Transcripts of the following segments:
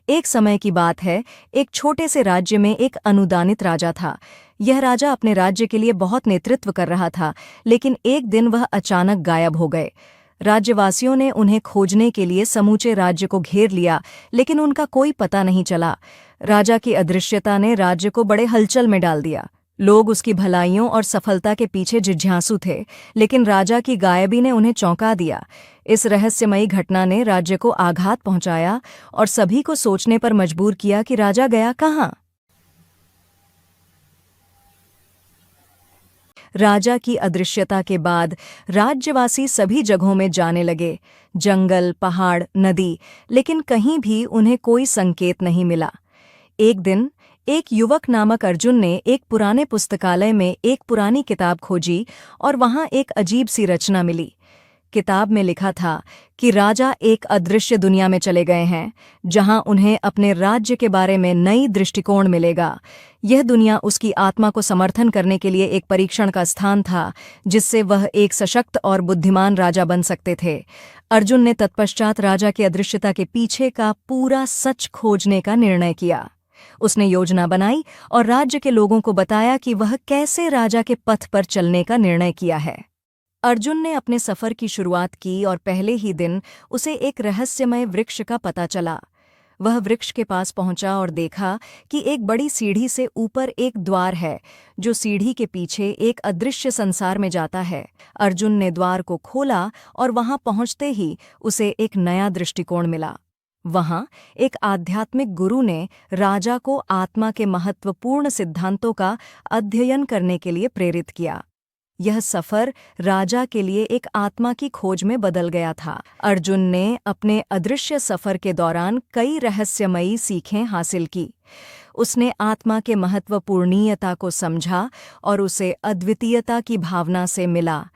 एक समय की बात है, एक छोटे से राज्य में एक अनुदानित राजा था। यह राजा अपने राज्य के लिए बहुत नेतृत्व कर रहा था, लेकिन एक दिन वह अचानक गायब हो गए। राज्यवासियों ने उन्हें खोजने के लिए समूचे राज्य को घेर लिया, लेकिन उनका कोई पता नहीं चला। राजा की अदृश्यता ने राज्य को बड़े हलचल में डाल दिया। लोग उसकी भलाइयों और सफलता के पीछे जिज्ञासु थे, लेकिन राजा की गायबी ने उन्हें चौंका दिया। इस रहस्यमयी घटना ने राज्य को आघात पहुंचाया और सभी को सोचने पर मजबूर किया कि राजा गया कहाँ। राजा की अदृश्यता के बाद राज्यवासी सभी जगहों में जाने लगे, जंगल, पहाड़, नदी, लेकिन कहीं भी उन्हें कोई संकेत नहीं मिला। एक दिन एक युवक नामक अर्जुन ने एक पुराने पुस्तकालय में एक पुरानी किताब खोजी और वहां एक अजीब सी रचना मिली। किताब में लिखा था कि राजा एक अदृश्य दुनिया में चले गए हैं, जहां उन्हें अपने राज्य के बारे में नई दृष्टिकोण मिलेगा। यह दुनिया उसकी आत्मा को समर्थन करने के लिए एक परीक्षण का स्थान था, जिससे वह एक सशक्त और बुद्धिमान राजा बन सकते थे। अर्जुन ने तत्पश्चात राजा की अदृश्यता के पीछे का पूरा सच खोजने का निर्णय किया। उसने योजना बनाई और राज्य के लोगों को बताया कि वह कैसे राजा के पथ पर चलने का निर्णय किया है। अर्जुन ने अपने सफर की शुरुआत की और पहले ही दिन उसे एक रहस्यमय वृक्ष का पता चला। वह वृक्ष के पास पहुंचा और देखा कि एक बड़ी सीढ़ी से ऊपर एक द्वार है, जो सीढ़ी के पीछे एक अदृश्य संसार में जाता है। अर्जुन ने द्वार को खोला और वहां पहुंचते ही उसे एक नया दृष्टिकोण मिला। वहां एक आध्यात्मिक गुरु ने राजा को आत्मा के महत्वपूर्ण सिद्धांतों का अध्ययन करने के लिए प्रेरित किया। यह सफर राजा के लिए एक आत्मा की खोज में बदल गया था। अर्जुन ने अपने अदृश्य सफर के दौरान कई रहस्यमयी सीखें हासिल की। उसने आत्मा के महत्वपूर्णीयता को समझा और उसे अद्वितीयता की भावना से मिला।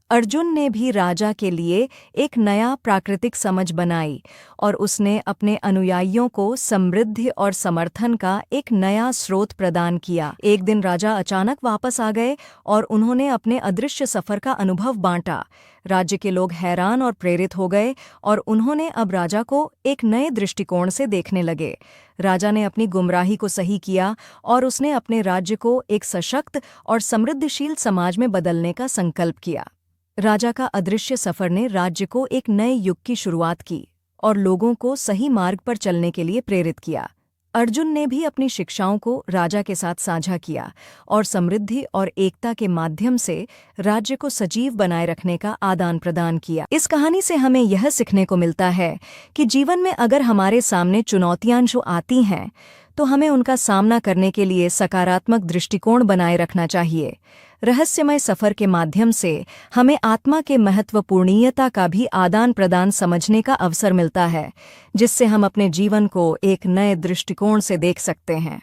अर्जुन ने भी राजा के लिए एक नया प्राकृतिक समझ बनाई और उसने अपने अनुयायियों को समृद्धि और समर्थन का एक नया स्रोत प्रदान किया। एक दिन राजा अचानक वापस आ गए और उन्होंने अपने अदृश्य सफर का अनुभव बांटा। राज्य के लोग हैरान और प्रेरित हो गए और उन्होंने अब राजा को एक नए दृष्टिकोण से देखने लगे। राजा ने अपनी गुमराही को सही किया और उसने अपने राज्य को एक सशक्त और समृद्धिशील समाज में बदलने का संकल्प किया। राजा का अदृश्य सफर ने राज्य को एक नए युग की शुरुआत की और लोगों को सही मार्ग पर चलने के लिए प्रेरित किया। अर्जुन ने भी अपनी शिक्षाओं को राजा के साथ साझा किया और समृद्धि और एकता के माध्यम से राज्य को सजीव बनाए रखने का आदान प्रदान किया। इस कहानी से हमें यह सीखने को मिलता है कि जीवन में अगर हमारे सामने चुनौतियां जो आती हैं, तो हमें उनका सामना करने के लिए सकारात्मक दृष्टिकोण बनाए रखना चाहिए। रहस्यमय सफर के माध्यम से हमें आत्मा के महत्वपूर्णीयता का भी आदान प्रदान समझने का अवसर मिलता है, जिससे हम अपने जीवन को एक नए दृष्टिकोण से देख सकते हैं।